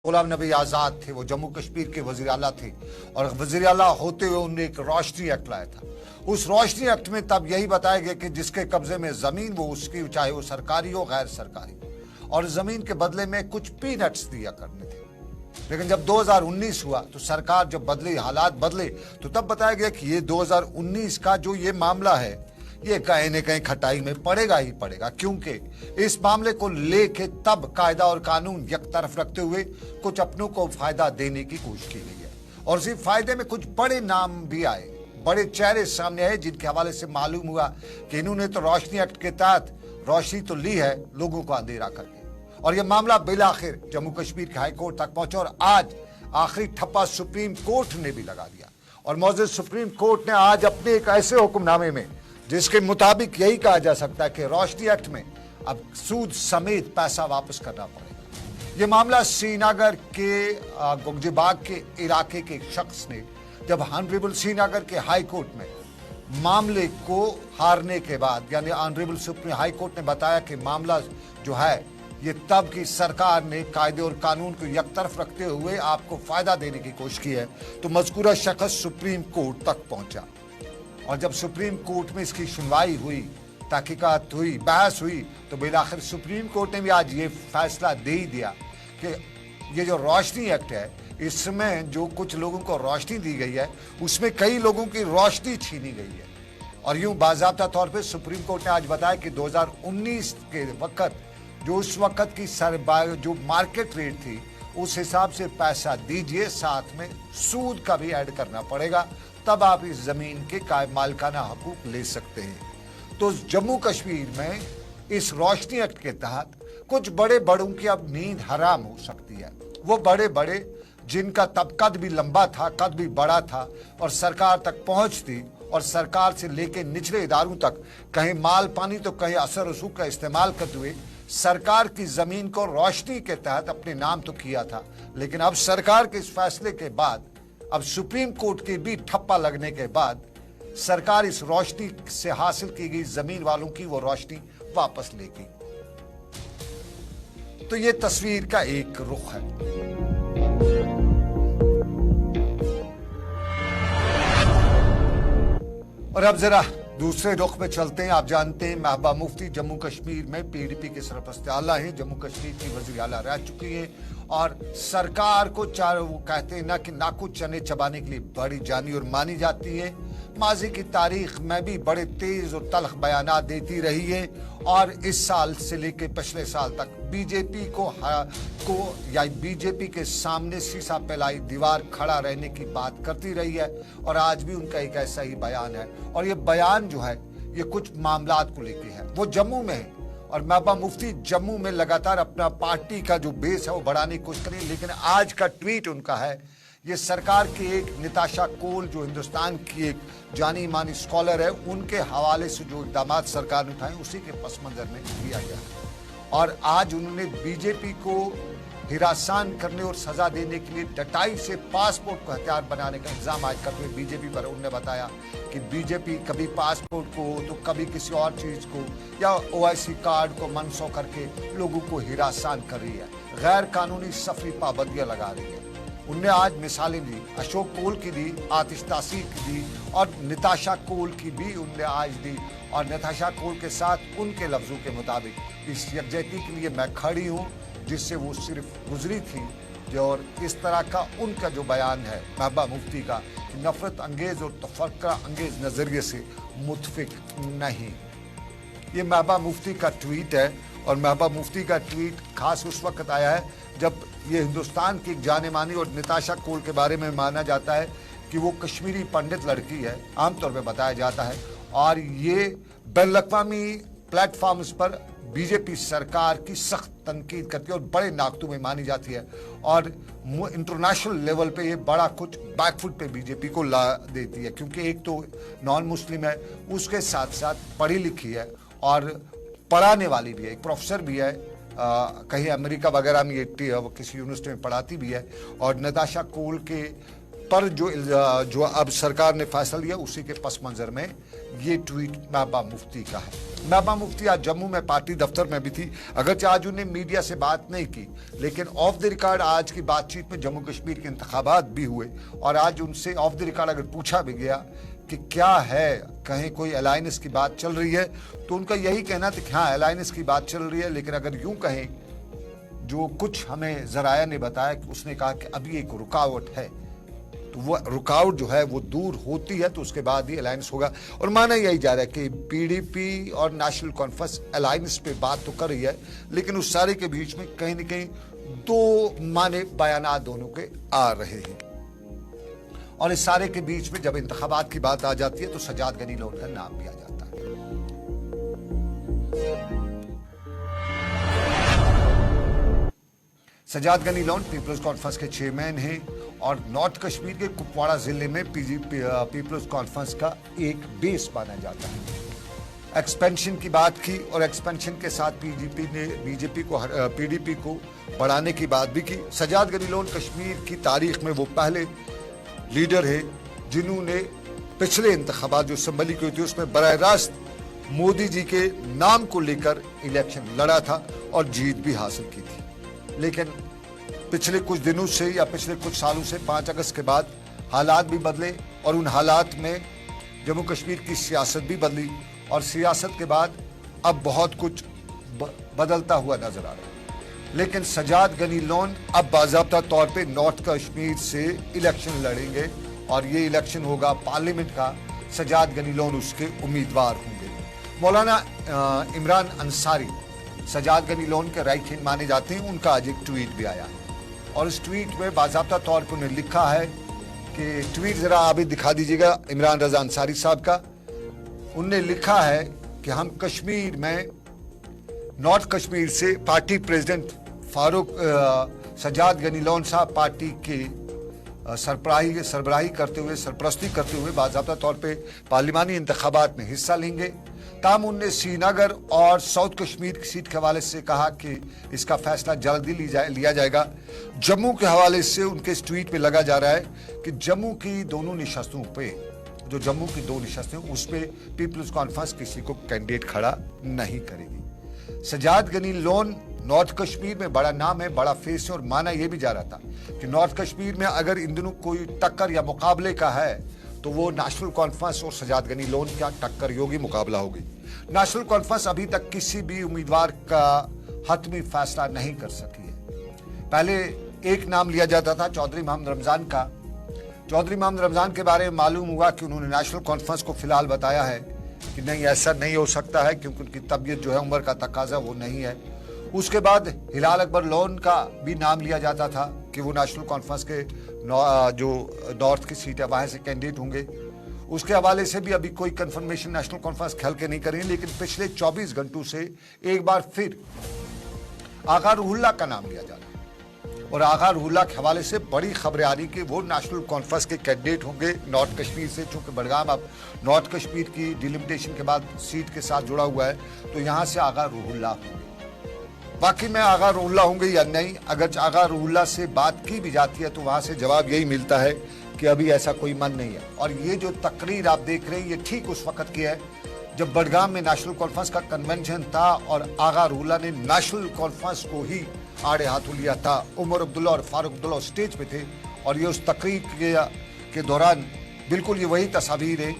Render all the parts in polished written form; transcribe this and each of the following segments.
गुलाम नबी आज़ाद थे, वो जम्मू कश्मीर के वज़ीर आला थे और वज़ीर आला होते हुए उन्होंने एक रोशनी एक्ट लाया था। उस रोशनी एक्ट में तब यही बताया गया कि जिसके कब्जे में ज़मीन वो उसकी, चाहे वो सरकारी हो गैर सरकारी, और ज़मीन के बदले में कुछ पीनट्स दिया करने थे। लेकिन जब 2019 हुआ तो सरकार जब बदली, हालात बदले, तो तब बताया गया कि ये 2019 का जो ये मामला है ये कहीं न कहीं खटाई में पड़ेगा ही पड़ेगा, क्योंकि इस मामले को लेके तब कायदा और कानून एक तरफ रखते हुए कुछ अपनों को फायदा देने की कोशिश की गई है। और इसी फायदे में कुछ बड़े नाम भी आए, बड़े चेहरे सामने आए, जिनके हवाले से मालूम हुआ कि इन्होंने तो रोशनी एक्ट के तहत रोशनी तो ली है लोगों को अंधेरा करके। और यह मामला बिलाखिर जम्मू कश्मीर के हाई कोर्ट तक पहुंचा और आज आखिरी ठप्पा सुप्रीम कोर्ट ने भी लगा दिया। और मौजूद सुप्रीम कोर्ट ने आज अपने एक ऐसे हुक्मनामे में, जिसके मुताबिक यही कहा जा सकता है कि रोशनी एक्ट में अब सूद समेत पैसा वापस करना पड़ेगा। यह मामला श्रीनगर के गुगजीबाग के इलाके के एक शख्स ने जब ऑनरेबल श्रीनगर के हाई कोर्ट में मामले को हारने के बाद, यानी ऑनरेबल सुप्रीम हाई कोर्ट ने बताया कि मामला जो है ये तब की सरकार ने कायदे और कानून को एक तरफ रखते हुए आपको फायदा देने की कोशिश की है, तो मज़कूरा शख्स सुप्रीम कोर्ट तक पहुंचा। और जब सुप्रीम कोर्ट में इसकी सुनवाई हुई, तहकीकात हुई, बहस हुई, तो बिलाखिर सुप्रीम कोर्ट ने भी आज ये फैसला दे ही दिया कि ये जो रोशनी एक्ट है, इसमें जो कुछ लोगों को रोशनी दी गई है उसमें कई लोगों की रोशनी छीनी गई है। और यूं बाज़ाब्ता तौर पे सुप्रीम कोर्ट ने आज बताया कि 2019 के वक्त जो उस वक्त की जो मार्केट रेट थी उस हिसाब से पैसा दीजिए, साथ में सूद का भी ऐड करना पड़ेगा, तब आप इस जमीन के मालिकाना हकूक ले सकते हैं। तो जम्मू कश्मीर में इस रोशनी एक्ट के तहत कुछ बड़े बड़ों की अब नींद हराम हो सकती है। वो बड़े बड़े जिनका तब कद भी लंबा था, कद भी बड़ा था और सरकार तक पहुंचती, और सरकार से लेके निचले इदारों तक कहीं माल पानी तो कहीं असर रसूख का इस्तेमाल करते हुए सरकार की जमीन को रोशनी के तहत अपने नाम तो किया था। लेकिन अब सरकार के इस फैसले के बाद, अब सुप्रीम कोर्ट के भी ठप्पा लगने के बाद, सरकार इस रोशनी से हासिल की गई जमीन वालों की वो रोशनी वापस लेगी। तो ये तस्वीर का एक रुख है। और अब जरा दूसरे रुख में चलते हैं। आप जानते हैं महबूबा मुफ्ती जम्मू कश्मीर में पीडीपी के सरपरस्त आला हैं, जम्मू कश्मीर की वज़ीर आला रह चुकी हैं और सरकार को वो कहते हैं ना कि नाकू चने चबाने के लिए बड़ी जानी और मानी जाती है। माजी की तारीख में भी बड़े तेज और तल्ख बयानात देती रही है और इस साल से लेकर पिछले साल तक बीजेपी को या बीजेपी के सामने शीशा फैलाई दीवार खड़ा रहने की बात करती रही है। और आज भी उनका एक ऐसा ही बयान है, और ये बयान जो है ये कुछ मामलात को लेके है। वो जम्मू में है और महबूबा मुफ्ती जम्मू में लगातार अपना पार्टी का जो बेस है वो बढ़ाने की कोशिश करें। लेकिन आज का ट्वीट उनका है, ये सरकार की एक निताशा कोल, जो हिंदुस्तान की एक जानी मानी स्कॉलर है, उनके हवाले से जो इक़दामात सरकार ने उठाए उसी के पस मंजर में दिया गया है। और आज उन्होंने बीजेपी को हिरासान करने और सजा देने के लिए डटाई से पासपोर्ट को हथियार बनाने का इल्जाम आज करते हुए बीजेपी पर उन्होंने बताया कि बीजेपी कभी पासपोर्ट को तो कभी किसी और चीज को या ओआईसी कार्ड को मनसूख करके लोगों को हिरासान कर रही है, गैर कानूनी सफरी पाबंदियां लगा रही है। उनने आज मिसालें दी, अशोक कोल की दी, आतिश तासीर की दी और निताशा कोल की भी उनने आज दी। और निताशा कोल के साथ उनके लफ्जों के मुताबिक इस यकजहती के लिए मैं खड़ी हूँ जिससे वो सिर्फ गुजरी थी। जो और इस तरह का उनका जो बयान है महबूबा मुफ्ती का, नफरत अंगेज और तफक्कुर अंगेज नजरिए से मुतफिक नहीं। ये महबूबा मुफ्ती का ट्वीट है और महबूबा मुफ्ती का ट्वीट खास उस वक्त आया है जब ये हिंदुस्तान की एक जाने मानी और निताशा कोल के बारे में माना जाता है कि वो कश्मीरी पंडित लड़की है, आमतौर पे बताया जाता है। और ये बैनुल-अक़वामी प्लेटफॉर्म्स पर बीजेपी सरकार की सख्त तनकीद करती है और बड़े नाकतों में मानी जाती है। और इंटरनेशनल लेवल पे ये बड़ा कुछ बैकफुट पे बीजेपी को ला देती है, क्योंकि एक तो नॉन मुस्लिम है, उसके साथ साथ पढ़ी लिखी है और पढ़ाने वाली भी है, एक प्रोफेसर भी है, कहीं अमेरिका वगैरह में ये किसी यूनिवर्सिटी में पढ़ाती भी है। और निताशा कोल के पर जो अब सरकार ने फैसला लिया उसी के पस मंजर में ये ट्वीट महबूबा मुफ्ती का है। महबूबा मुफ्ती आज जम्मू में पार्टी दफ्तर में भी थी, अगरचे आज उन्हें मीडिया से बात नहीं की, लेकिन ऑफ द रिकॉर्ड आज की बातचीत में जम्मू कश्मीर के इंतखाबात भी हुए और आज उनसे ऑफ द रिकॉर्ड अगर पूछा भी गया कि क्या है, कहीं कोई अलायंस की बात चल रही है, तो उनका यही कहना था कि हाँ अलायंस की बात चल रही है, लेकिन अगर यूं कहें जो कुछ हमें जराया ने बताया कि उसने कहा कि अभी एक रुकावट है, तो वो रुकावट जो है वो दूर होती है तो उसके बाद ही अलायंस होगा। और माना यही जा रहा है कि पीडीपी और नेशनल कॉन्फ्रेंस अलायंस पे बात तो कर रही है, लेकिन उस सारे के बीच में कहीं न कहीं दो माने बयानात दोनों के आ रहे हैं। और इस सारे के बीच में जब इंतखाबात की बात आ जाती है तो सजाद गनी लोन का नाम भी आ जाता है। सजाद गनी लोन पीपल्स कॉन्फ्रेंस के चेयरमैन हैं और नॉर्थ कश्मीर के कुपवाड़ा जिले में पीपल्स कॉन्फ्रेंस का एक बेस माना जाता है। एक्सपेंशन की बात की और एक्सपेंशन के साथ पीडीपी को बढ़ाने की बात भी की। सजाद गनी लोन कश्मीर की तारीख में वो पहले लीडर है जिन्होंने पिछले इंतखाबात जो असम्बली की हुई थी उसमें बराह रास्त मोदी जी के नाम को लेकर इलेक्शन लड़ा था और जीत भी हासिल की थी। लेकिन पिछले कुछ दिनों से या पिछले कुछ सालों से 5 अगस्त के बाद हालात भी बदले और उन हालात में जम्मू कश्मीर की सियासत भी बदली और सियासत के बाद अब बहुत कुछ बदलता हुआ नजर आ रहा है। लेकिन सजाद गनी लोन अब बाज़ाब्ता तौर पे नॉर्थ कश्मीर से इलेक्शन लड़ेंगे और ये इलेक्शन होगा पार्लियामेंट का। सजाद गनी लोन उसके उम्मीदवार होंगे। मौलाना इमरान अंसारी सजाद गनी लोन के राइट हैंड माने जाते हैं। उनका आज एक ट्वीट भी आया है और इस ट्वीट में बाज़ाब्ता तौर पर उन्हें लिखा है कि ट्वीट जरा अभी दिखा दीजिएगा इमरान रजा अंसारी साहब का। उनने लिखा है कि हम कश्मीर में नॉर्थ कश्मीर से पार्टी प्रेसिडेंट सजाद गनी लोन साहब पार्टी के सरबराही करते हुए सरपरस्ती करते हुए बाज़ाब्ता तौर पे पार्लिमानी इंतखाबात में हिस्सा लेंगे। ताहम उनने श्रीनगर और साउथ कश्मीर की सीट के हवाले से कहा कि इसका फैसला जल्दी लिया जाएगा। जम्मू के हवाले से उनके इस ट्वीट पे लगा जा रहा है कि जम्मू की दोनों निशस्तों पे जो जम्मू की 2 निशस्तें उस पर पीपल्स कॉन्फ्रेंस किसी को कैंडिडेट खड़ा नहीं करेगी। सजाद गनी लोन नॉर्थ कश्मीर में बड़ा नाम है, बड़ा फेस है और माना यह भी जा रहा था कि नॉर्थ कश्मीर में अगर इन दिनों कोई टक्कर या मुकाबले का है तो वो नेशनल कॉन्फ्रेंस और सजाद गनी लोन का टक्कर योगी मुकाबला होगी। नेशनल कॉन्फ्रेंस अभी तक किसी भी उम्मीदवार का हतमी फैसला नहीं कर सकी है। पहले एक नाम लिया जाता था चौधरी मोहम्मद रमजान का। चौधरी मोहम्मद रमजान के बारे में मालूम हुआ कि उन्होंने नेशनल कॉन्फ्रेंस को फिलहाल बताया है कि नहीं ऐसा नहीं हो सकता है क्योंकि उनकी तबीयत जो है उम्र का तकाजा वो नहीं है। उसके बाद हिलाल अकबर लोन का भी नाम लिया जाता था कि वो नेशनल कॉन्फ्रेंस के जो नॉर्थ की सीट है वहां से कैंडिडेट होंगे। उसके हवाले से भी अभी कोई कंफर्मेशन नेशनल कॉन्फ्रेंस खेल के नहीं करेंगे। लेकिन पिछले 24 घंटों से एक बार फिर आगा रूहुल्लाह का नाम लिया जा रहा है और आगा रूहुल्लाह के हवाले से बड़ी खबरें आ रही कि वो नेशनल कॉन्फ्रेंस के कैंडिडेट होंगे नॉर्थ कश्मीर से। चूंकि बडगाम अब नॉर्थ कश्मीर की डिलिमिटेशन के बाद सीट के साथ जुड़ा हुआ है तो यहाँ से आगा रूहुल्लाह होंगे। बाकी में आगा रूहुल्लाह होंगे या नहीं, अगर आगा रूहुल्लाह से बात की भी जाती है तो वहां से जवाब यही मिलता है कि अभी ऐसा कोई मन नहीं है। और ये जो तकरीर आप देख रहे हैं ये ठीक उस वक्त की है जब बडगाम में नेशनल कॉन्फ्रेंस का कन्वेंशन था और आगा रूहुल्लाह ने नेशनल कॉन्फ्रेंस को ही आड़े हाथों लिया था। उमर अब्दुल्ला और फारूक अब्दुल्ला स्टेज पे थे और ये उस तकरीर के दौरान बिल्कुल ये वही तस्वीर है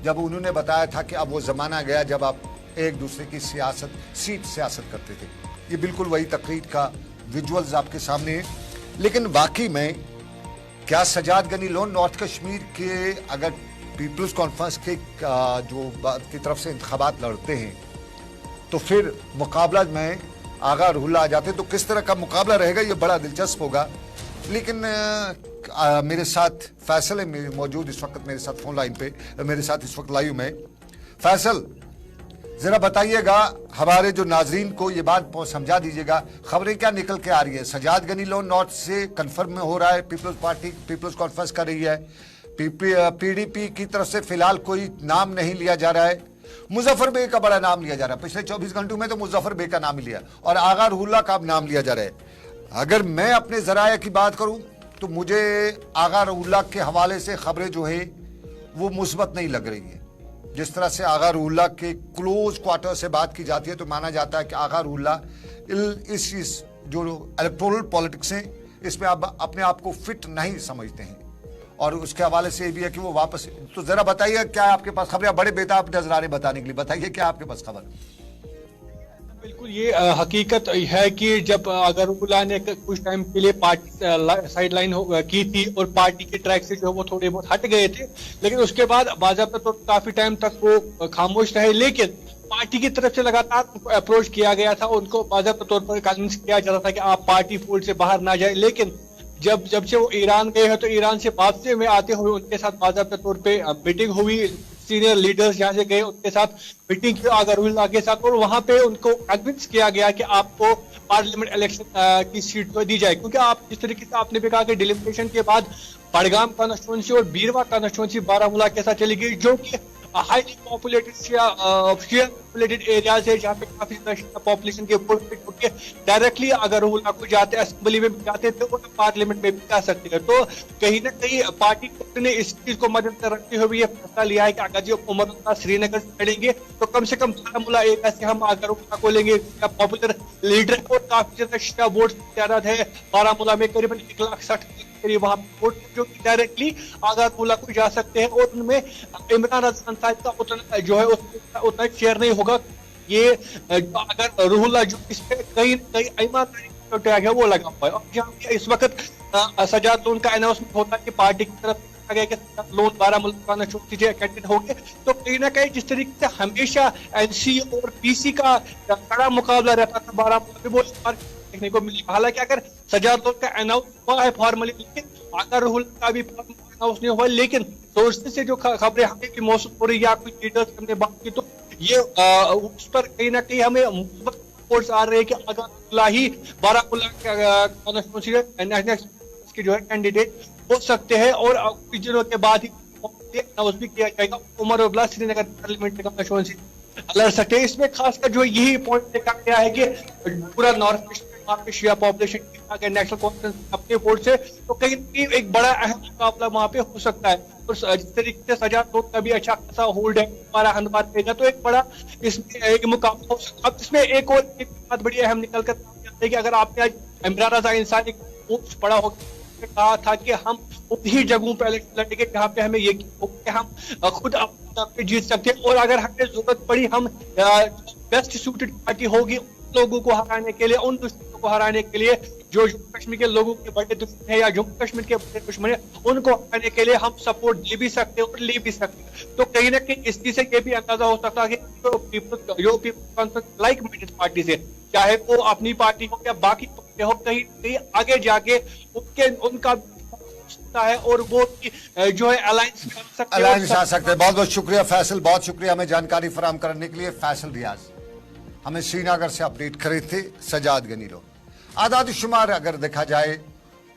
जब उन्होंने बताया था कि अब वो जमाना गया जब आप एक दूसरे की सियासत करते थे। ये बिल्कुल वही तकरीर का विजुअल्स आपके सामने है। लेकिन वाकई में क्या सजाद गनी लोन नॉर्थ कश्मीर के अगर पीपल्स कॉन्फ्रेंस के जो की तरफ से इंतखाबात लड़ते हैं तो फिर मुकाबला में आगा रूहुल्लाह आ जाते तो किस तरह का मुकाबला रहेगा ये बड़ा दिलचस्प होगा। लेकिन मेरे साथ फैसल है मौजूद इस वक्त मेरे साथ फोन लाइन पे, मेरे साथ इस वक्त लाइव में। फैसल जरा बताइएगा हमारे जो नाजरीन को ये बात समझा दीजिएगा, खबरें क्या निकल के आ रही है। सजाद गनी लोन नॉर्थ से कंफर्म में हो रहा है, पीपल्स कॉन्फ्रेंस कर रही है, पीडीपी की तरफ से फिलहाल कोई नाम नहीं लिया जा रहा है। मुजफ्फर बेग का बड़ा नाम लिया जा रहा है, पिछले 24 घंटों में तो मुजफ्फर बेग का नाम ही लिया और आगा रूहुल्लाह का नाम लिया जा रहा है। अगर मैं अपने जराया की बात करूं तो मुझे आगा रूहुल्लाह के हवाले से खबरें जो है वो मुस्बत नहीं लग रही है। जिस तरह से आगा रूहुल्लाह के क्लोज क्वार्टर से बात की जाती है तो माना जाता है कि आगा रूहुल्लाह इस जो इलेक्टोरल पॉलिटिक्स है इसमें आप अपने आप को फिट नहीं समझते हैं, और उसके हवाले से ये भी है कि वो वापस। तो जरा बताइए क्या है आपके पास खबरें, बड़े बेताब नजर आ रहे बताने के लिए, बताइए क्या आपके पास खबर। बिल्कुल, ये हकीकत है कि जब अगरउल्लाह ने कुछ टाइम के लिए पार्टी साइड लाइन की थी और पार्टी के ट्रैक से जो वो थोड़े बहुत हट गए थे, लेकिन उसके बाद बाज़ाब्ता तो काफी टाइम तक वो खामोश रहे, लेकिन पार्टी की तरफ से लगातार अप्रोच किया गया था, उनको बाज़ाब्ता तौर पर कन्विंस किया जाता था कि आप पार्टी फोल्ड से बाहर ना जाए। लेकिन जब से वो ईरान गए हैं तो ईरान से वापसी में आते हुए उनके साथ बाज़ाब्ता तौर पे मीटिंग हुई, सीनियर लीडर्स यहाँ से गए, उनके साथ मीटिंग की अगरउल्लाह के साथ, और वहां पे उनको कन्विंस किया गया कि आपको पार्लियामेंट इलेक्शन की सीट दी जाए, क्योंकि आप जिस तरीके से आपने भी कहा कि डिलिमिटेशन के बाद बड़गाम कॉन्स्टिट्यूंसी और बीरवा कॉन्स्टिट्यूंसी बारामूला के साथ चली गई, जो कि हाईली पॉपुलेटेड पॉपुलेटेड एरियाज है जहाँ पे काफी पॉपुलेशन के होके डायरेक्टली अगरउल्लाह को जाते असेंबली में जाते थे और पार्लियामेंट में भी जा सकते हैं। तो कहीं ना कहीं पार्टी ने इस चीज को मद्देनजर रखते हुए ये फैसला लिया है कि अगर जो उमर श्रीनगर से लड़ेंगे तो कम से कम बारामूला एरिया से हम अगरउल्लाह को लेंगे, पॉपुलर लीडर और काफी ज्यादा शिया वोट तादाद है बारामूला में, करीबन 1,60,000 करीब वहां वोट जो कि डायरेक्टली अगरउल्लाह को जा सकते हैं, और उनमें इमरान रजा साहब का उतना जो है उतना शेयर नहीं होगा। ये अगर रूहुल्लाह जो इस पे कहीं ईमानदारी का टैग है वो लगा हुआ है, और जहाँ पे इस वक्त सजाद लोन का अनाउंसमेंट होता है कि पार्टी की तरफ से गया कि लोन बारामूला का चीजें कैंडिडेट होंगे, तो कहीं ना कहीं जिस तरीके से हमेशा एनसी और पीसी का कड़ा मुकाबला रहता था बारामूला में, वो इस बार देखने को मिली। हालांकि अगर सजाद लोन का अनाउंस हुआ है फॉर्मली, लेकिन अगर रूहुल्लाह का भी अनाउंस नहीं हुआ, लेकिन सोर्सेज से जो खबरें हमें की मौसम हो रही है या कुछ लीडर्स हमने बात की, तो ये उस पर कहीं ना कहीं हमें रिपोर्ट्स आ रहे हैं कि अगरउल्लाह ही बारामूला के जो है कैंडिडेट हो सकते हैं, और कुछ दिनों के बाद ही अनाउंस भी किया जाएगा उमर अब्दुल्ला श्रीनगर पार्लियामेंट कॉन्स्टिट्यूंसी लड़ सकते हैं। इसमें खासकर जो यही पॉइंट देखा गया है कि पूरा नॉर्थ कश्मीर में शिया पॉपुलेशन नेशनल कॉन्फ्रेंस अपने वोट से, तो कहीं एक बड़ा अहम मुकाबला वहां पे हो सकता है, और जिस तरीके से सजाद लोन का भी अच्छा खासा होल्ड है हमारा हंदवार देगा, तो एक बड़ा इसमें एक मुकाबला हो सकता है। अब इसमें एक और एक बात बड़ी अहम निकल कर आती है कि अगर आपने आज इमरान रजा इंसानी वोट पड़ा हो कहा था कि हम उन्हीं जगहों पर इलेक्शन लड़ेंगे जहाँ पे हमें ये हम खुद अपने जीत सकते हैं, और अगर हमें जरूरत पड़ी हम बेस्ट सूटेड पार्टी होगी उन लोगों को हराने के लिए, उन दुश्मनों को हराने के लिए जो जम्मू कश्मीर के लोगों के बड़े दुश्मन है या जम्मू कश्मीर के बड़े दुश्मन है, उनको हटाने के लिए हम सपोर्ट दे भी सकते हैं और ले भी सकते हैं। तो कहीं ना कहीं इस चीज से ये भी अंदाजा हो सकता है कि पीपल लाइक माइंडेड पार्टी से, चाहे वो अपनी पार्टी हो या बाकी पार्टी हो, कहीं कहीं आगे जाके उनका है और वो जो है अलायंस आ सकते हैं। बहुत बहुत शुक्रिया फैसल, बहुत शुक्रिया हमें जानकारी फराहम करने के लिए। फैसल रियाज हमें श्रीनगर से अपडेट करे थे। सजाद गनी लोग आदाद शुमार अगर देखा जाए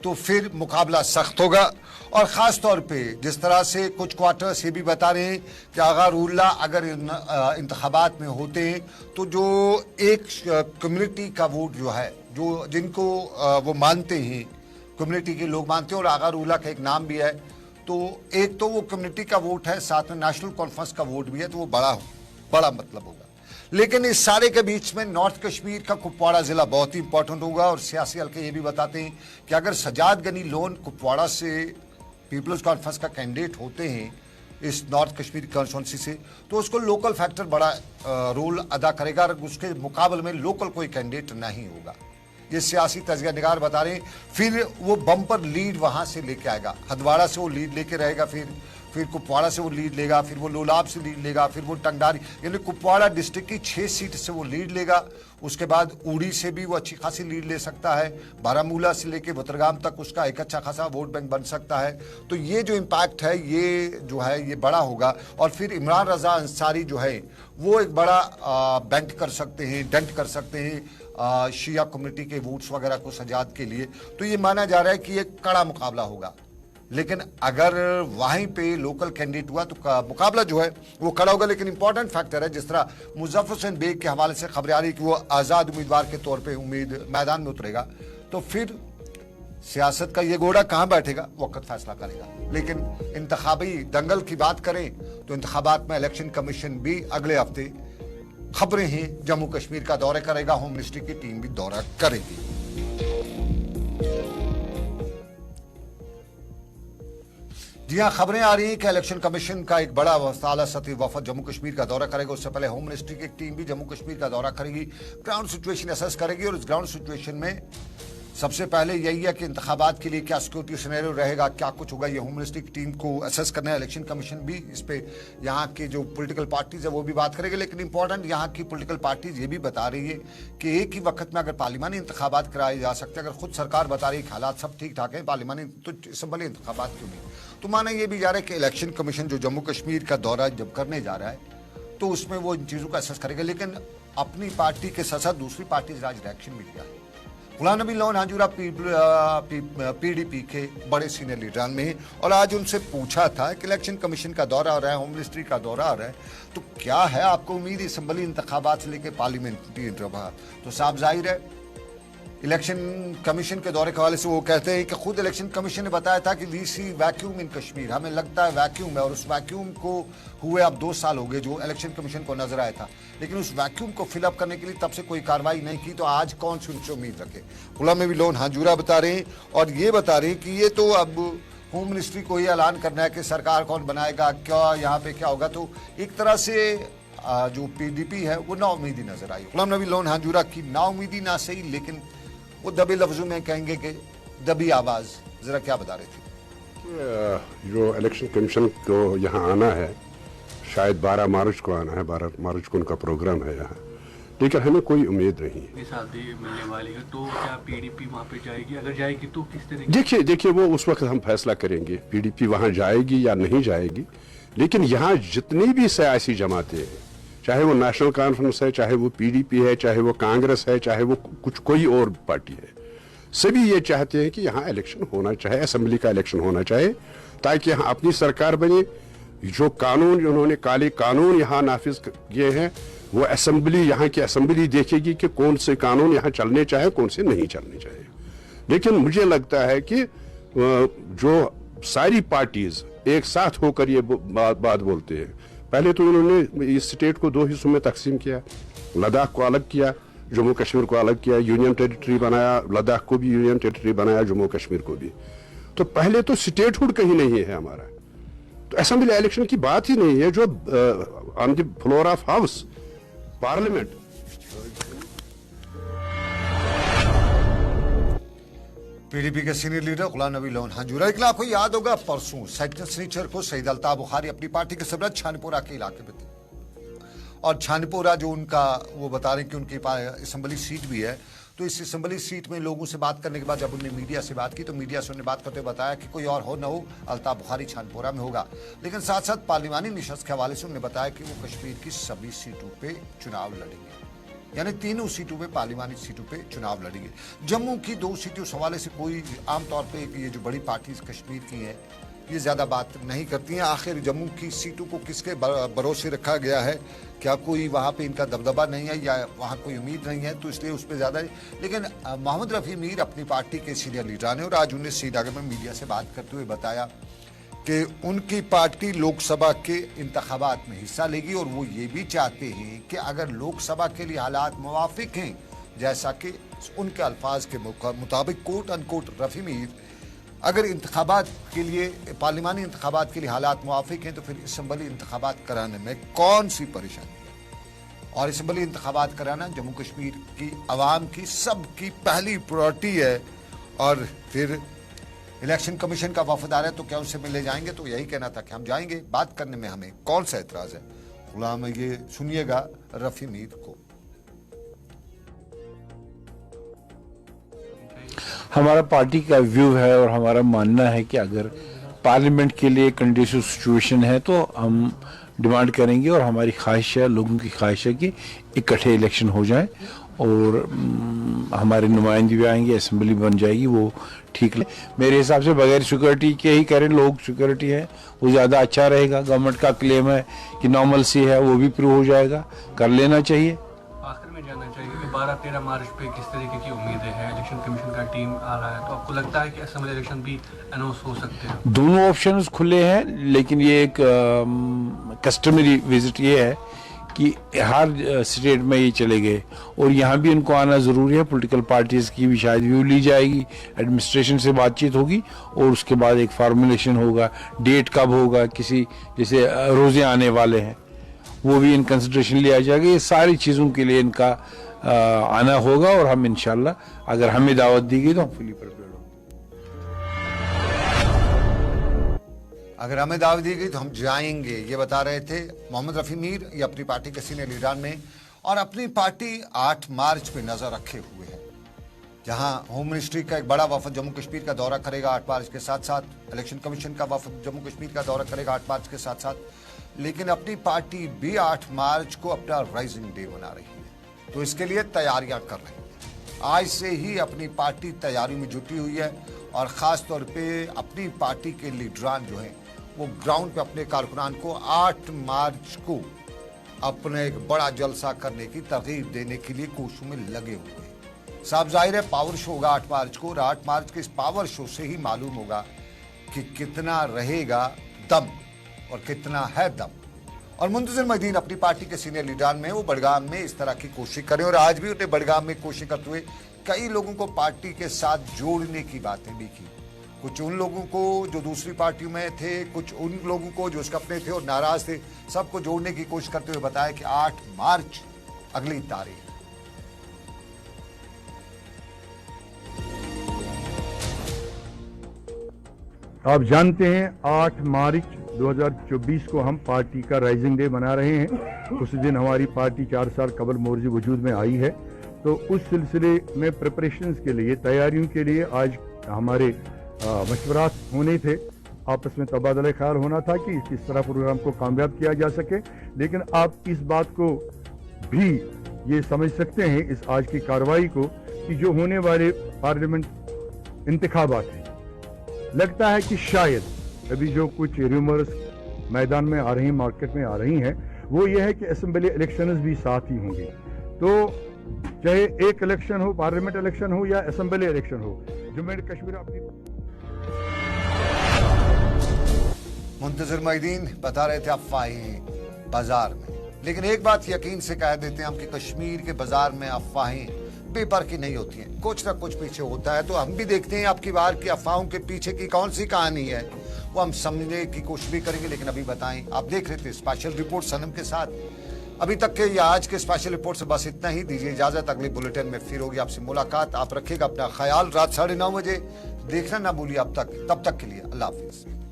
तो फिर मुकाबला सख्त होगा, और ख़ास तौर पे जिस तरह से कुछ क्वार्टर्स ये भी बता रहे हैं कि अगरउल्लाह अगर इंतखाबात में होते हैं तो जो एक कम्युनिटी का वोट जो है, जो जिनको वो मानते हैं, कम्युनिटी के लोग मानते हैं, और अगरउल्लाह का एक नाम भी है, तो एक तो वो कम्युनिटी का वोट है, साथ में नेशनल कॉन्फ्रेंस का वोट भी है, तो वो बड़ा मतलब होगा। लेकिन इस सारे के बीच में नॉर्थ कश्मीर का कुपवाड़ा जिला बहुत ही इंपॉर्टेंट होगा, और सियासी हल्के ये भी बताते हैं कि अगर सजाद गनी लोन कुपवाड़ा से पीपल्स कॉन्फ्रेंस का कैंडिडेट होते हैं इस नॉर्थ कश्मीर कॉन्स्टिट्यूंसी से, तो उसको लोकल फैक्टर बड़ा रोल अदा करेगा, और उसके मुकाबले में लोकल कोई कैंडिडेट नहीं होगा। ये सियासी तजज़िया निगार बता रहे हैं। फिर वो बम्पर लीड वहां से लेके आएगा, हदवाड़ा से वो लीड लेके रहेगा, फिर कुपवाड़ा से वो लीड लेगा, फिर वो लोलाब से लीड लेगा, फिर वो टंगडारी, यानी कुपवाड़ा डिस्ट्रिक्ट की 6 सीट से वो लीड लेगा। उसके बाद उड़ी से भी वो अच्छी खासी लीड ले सकता है, बारामूला से लेके बतरगाम तक उसका एक अच्छा खासा वोट बैंक बन सकता है। तो ये जो इम्पैक्ट है ये जो है ये बड़ा होगा, और फिर इमरान रजा अंसारी जो है वो एक बड़ा बैंक कर सकते हैं, डेंट कर सकते हैं शिया कम्युनिटी के वोट्स वगैरह को सजाद के लिए। तो ये माना जा रहा है कि ये कड़ा मुकाबला होगा, लेकिन अगर वहीं पे लोकल कैंडिडेट हुआ तो मुकाबला जो है वो खड़ा होगा। लेकिन इंपॉर्टेंट फैक्टर है, जिस तरह मुजफ्फर हुसैन बेग के हवाले से खबरें आ रही कि वो आज़ाद उम्मीदवार के तौर पे मैदान में उतरेगा, तो फिर सियासत का ये घोड़ा कहां बैठेगा वक्त फैसला करेगा। लेकिन इंतखाबी दंगल की बात करें तो इंतखाबात में इलेक्शन कमीशन भी अगले हफ्ते खबरें हैं जम्मू कश्मीर का दौरा करेगा, होम मिनिस्ट्री की टीम भी दौरा करेगी। जी हाँ, खबरें आ रही हैं कि इलेक्शन कमीशन का एक बड़ा आला सतही वफद जम्मू कश्मीर का दौरा करेगा। उससे पहले होम मिनिस्ट्री की एक टीम भी जम्मू कश्मीर का दौरा करेगी, ग्राउंड सिचुएशन असेस करेगी। और इस ग्राउंड सिचुएशन में सबसे पहले यही है कि इंतखाबात के लिए क्या सिक्योरिटी सिनेरियो रहेगा, क्या कुछ होगा, ये होम मिनिस्ट्री की टीम को असेस करना है। इलेक्शन कमीशन भी इस पे यहाँ की जो पॉलिटिकल पार्टीज है वो भी बात करेगी। लेकिन इंपॉर्टेंट यहाँ की पॉलिटिकल पार्टीज ये भी बता रही है कि एक ही वक्त में अगर पार्लिमानी इंतखाबात कराए जा सकते हैं, अगर खुद सरकार बता रही है कि हालात सब ठीक ठाक है पार्लिमानी, तो असम्बली इंतखाबात क्यों नहीं। तो माना ये भी जा रहा है कि इलेक्शन कमीशन जो जम्मू कश्मीर का दौरा जब करने जा रहा है तो उसमें वो इन चीज़ों का असेस करेगा। लेकिन अपनी पार्टी के साथ साथ दूसरी पार्टी से आज रिएक्शन मिल गया है। गुलाम नबी लोन हांजूरा पीडीपी के बड़े सीनियर लीडर में, और आज उनसे पूछा था कि इलेक्शन कमीशन का दौरा हो रहा है, होम मिनिस्ट्री का दौरा हो रहा है, तो क्या है आपको उम्मीद असम्बली इंतखाबात से लेकर पार्लियामेंट्री इंतखाबात। तो साफ जाहिर है इलेक्शन कमीशन के दौरे के हवाले से वो कहते हैं कि खुद इलेक्शन कमीशन ने बताया था कि we see vacuum in Kashmir, हमें लगता है वैक्यूम है। और उस वैक्यूम को हुए अब 2 साल हो गए जो इलेक्शन कमीशन को नजर आया था, लेकिन उस वैक्यूम को फिलअप करने के लिए तब से कोई कार्रवाई नहीं की। तो आज कौन सी उनसे उम्मीद रखे। गुलाम नबी लोन हांजूरा बता रहे हैं और ये बता रहे हैं कि ये तो अब होम मिनिस्ट्री को ये ऐलान करना है कि सरकार कौन बनाएगा, क्या यहाँ पे क्या होगा। तो एक तरह से जो पीडीपी है वो नाउमीदी नजर आई। गुलाम नबी लोन हांजूरा की नाउमीदी ना सही, लेकिन वो दबे लफ्जों में कहेंगे कि दबी आवाज। जरा क्या बता रहे थे। जो इलेक्शन कमीशन को यहाँ आना है, शायद 12 मार्च को आना है, 12 मार्च को उनका प्रोग्राम है यहाँ, लेकिन हमें कोई उम्मीद नहीं है। शादी मिलने वाली है तो क्या पीडीपी वहाँ पे जाएगी, अगर जाएगी तो किस तरह। देखिए वो उस वक्त हम फैसला करेंगे पीडीपी वहाँ जाएगी या नहीं जाएगी। लेकिन यहाँ जितनी भी सियासी जमातें हैं, चाहे वो नेशनल कॉन्फ्रेंस है, चाहे वो पीडीपी है, चाहे वो कांग्रेस है, चाहे वो कोई और पार्टी है, सभी ये चाहते हैं कि यहाँ इलेक्शन होना चाहिए, असेंबली का इलेक्शन होना चाहिए, ताकि यहाँ अपनी सरकार बने। जो कानून उन्होंने काले कानून यहाँ नाफिज किए हैं, वो असेंबली, यहाँ की असेंबली देखेगी कि कौन से कानून यहाँ चलने चाहिए, कौन से नहीं चलने चाहिए। लेकिन मुझे लगता है कि जो सारी पार्टीज एक साथ होकर ये बात बोलते हैं। पहले तो उन्होंने इस स्टेट को 2 हिस्सों में तकसीम किया, लद्दाख को अलग किया, जम्मू कश्मीर को अलग किया, यूनियन टेरिटरी बनाया, लद्दाख को भी यूनियन टेरिटरी बनाया, जम्मू कश्मीर को भी। तो पहले तो स्टेटहुड कहीं नहीं है हमारा, तो असेंबली इलेक्शन की बात ही नहीं है। जो on the floor of house parliament, PDP के senior leader Ghulam Nabi loan Hanjura. लेकिन आपको याद होगा परसों सेक्टर सनीचर को सईद अल्ताफ बुखारी अपनी पार्टी के सरबराह छानपुरा के इलाके में थे, और छानपुरा जो उनका वो बता रहे हैं कि उनकी असेंबली सीट भी है। तो इस असेंबली सीट में लोगों से बात करने के बाद जब उन्होंने मीडिया से बात की तो मीडिया से उन्हें बात करते हुए बताया कि कोई और हो न हो, अल्ताफ बुखारी छानपुरा में होगा। लेकिन साथ साथ पार्लिमानी निशस्त के हवाले से उन्होंने बताया कि वो कश्मीर की सभी सीटों पर चुनाव लड़ेंगे, यानी तीनों सीटों पे पार्लिमानी सीटों पे चुनाव लड़ेंगे। जम्मू की 2 सीटों से हवाले से कोई आमतौर पे ये जो बड़ी पार्टीज कश्मीर की हैं ये ज़्यादा बात नहीं करती हैं। आखिर जम्मू की सीटों को किसके भरोसे रखा गया है, क्या कोई वहाँ पे इनका दबदबा नहीं है या वहाँ कोई उम्मीद नहीं है, तो इसलिए उस पर ज़्यादा। लेकिन मोहम्मद रफ़ी मीर अपनी पार्टी के सीनियर लीडर ने और आज उन्हें श्रीनगर में मीडिया से बात करते हुए बताया कि उनकी पार्टी लोकसभा के इंतखाबात में हिस्सा लेगी और वो ये भी चाहते हैं कि अगर लोकसभा के लिए हालात मुवाफिक हैं, जैसा कि उनके अल्फाज के मुताबिक कोट अनकोट रफ़ी मीर, अगर इंतखाबात के लिए पार्लिमानी इंतखाबात के लिए हालात मुवाफिक हैं तो फिर असम्बली इंतखाबात कराने में कौन सी परेशानी है। और असम्बली इंतखाबात कराना जम्मू कश्मीर की आवाम की सबकी पहली प्रायोरिटी है। और फिर इलेक्शन कमीशन का वफद आ रहा है तो क्या उससे मिलने जाएंगे, तो यही कहना था कि हम जाएंगे, बात करने में हमें कौन सा एतराज है। गुलाम ये सुनिएगा रफ़ी मीर को। हमारा पार्टी का व्यू है और हमारा मानना है कि अगर पार्लियामेंट के लिए कंडीसिव सिचुएशन है तो हम डिमांड करेंगे, और हमारी ख्वाहिश है, लोगों की ख्वाहिश है कि इकट्ठे इलेक्शन हो जाए और हमारे नुमाइंदे भी आएंगे, असेंबली बन जाएगी, वो ठीक है। मेरे हिसाब से बगैर सिक्योरिटी के ही करें, लोग सिक्योरिटी है वो ज़्यादा अच्छा रहेगा। गवर्नमेंट का क्लेम है कि नॉर्मल सी है, वो भी प्रूव हो जाएगा, कर लेना चाहिए। आखिर में जाना चाहिए 12-13 मार्च पे किस तरीके की उम्मीदें हैं? इलेक्शन कमीशन का टीम आ रहा है, तो आपको लगता है कि असेंबली इलेक्शन भी अनाउंस हो सकते हैं? दोनों ऑप्शंस खुले हैं, लेकिन ये एक कस्टमरी विजिट ये है कि हर स्टेट में ये चले गए और यहाँ भी इनको आना ज़रूरी है। पॉलिटिकल पार्टीज़ की भी शायद व्यू ली जाएगी, एडमिनिस्ट्रेशन से बातचीत होगी और उसके बाद एक फार्मूलेशन होगा। डेट कब होगा, किसी जैसे रोज़े आने वाले हैं वो भी इन कंसिडरेशन लिया जाएगा। ये सारी चीज़ों के लिए इनका आना होगा और हम इंशाल्लाह अगर हमें दावत दी गई तो हम फुली प्रिपेयर्ड होंगे। अगर हमें दावत दी गई तो हम जाएंगे, ये बता रहे थे मोहम्मद रफी मीर, ये अपनी पार्टी के सीनियर लीडर में, और अपनी पार्टी 8 मार्च पे नजर रखे हुए है, जहां होम मिनिस्ट्री का एक बड़ा वफद जम्मू कश्मीर का दौरा करेगा 8 मार्च के साथ साथ, इलेक्शन कमीशन का वफद जम्मू कश्मीर का दौरा करेगा 8 मार्च के साथ साथ। लेकिन अपनी पार्टी भी 8 मार्च को अपना राइजिंग डे बना रही है, तो इसके लिए तैयारियां कर रही है। आज से ही अपनी पार्टी तैयारी में जुटी हुई है और खास तौर पे अपनी पार्टी के लीडरान जो हैं वो ग्राउंड पे अपने कारकुनान को 8 मार्च को अपने एक बड़ा जलसा करने की तरगीब देने के लिए कोशिशों में लगे हुए हैं। साफ जाहिर है पावर शो होगा 8 मार्च को, और 8 मार्च के इस पावर शो से ही मालूम होगा कि कितना रहेगा दम और कितना है दम। और मुंतज़िर महीदीन अपनी पार्टी के सीनियर लीडर में, वो बड़गाम में इस तरह की कोशिश करें, और आज भी उन्हें बड़गाम में कोशिश करते हुए कई लोगों को पार्टी के साथ जोड़ने की बातें भी की। कुछ उन लोगों को जो दूसरी पार्टियों में थे, कुछ उन लोगों को जो उसके अपने थे और नाराज थे, सबको जोड़ने की कोशिश करते हुए बताया कि 8 मार्च अगली तारीख। आप जानते हैं 8 मार्च 2024 को हम पार्टी का राइजिंग डे मना रहे हैं। उस दिन हमारी पार्टी 4 साल कबल मोर्जे वजूद में आई है, तो उस सिलसिले में प्रिपरेशंस के लिए, तैयारियों के लिए आज हमारे मशवरात होने थे, आपस में तबादला ख्याल होना था कि किस तरह प्रोग्राम को कामयाब किया जा सके। लेकिन आप इस बात को भी ये समझ सकते हैं इस आज की कार्रवाई को कि जो होने वाले पार्लियामेंट इंतखाबात हैं, लगता है कि शायद अभी जो कुछ रूमर्स मैदान में आ रही हैं, मार्केट में आ रही हैं, वो ये है कि असेंबली इलेक्शंस भी साथ ही होंगे। तो चाहे एक इलेक्शन हो, पार्लियामेंट इलेक्शन हो या असेंबली इलेक्शन हो, जम्मू एंड कश्मीर अपनी। मुंतज़िर महीदीन बता रहे थे अफवाहें बाजार में, लेकिन एक बात यकीन से कह देते हैं हम कि कश्मीर के बाजार में अफवाहें पेपर की नहीं होती हैं, कुछ ना कुछ पीछे होता है। तो हम भी देखते हैं आपकी बार की अफवाहों के पीछे की कौन सी कहानी है, वो हम समझने की कोशिश भी करेंगे। लेकिन अभी बताएं, आप देख रहे थे स्पेशल रिपोर्ट सनम के साथ। अभी तक के या आज के स्पेशल रिपोर्ट से बस इतना ही। दीजिए इजाजत, अगली बुलेटिन में फिर होगी आपसे मुलाकात। आप रखिएगा अपना ख्याल। रात 9:30 बजे देखना ना भूलिए। अब तक, तब तक के लिए अल्लाह हाफिज।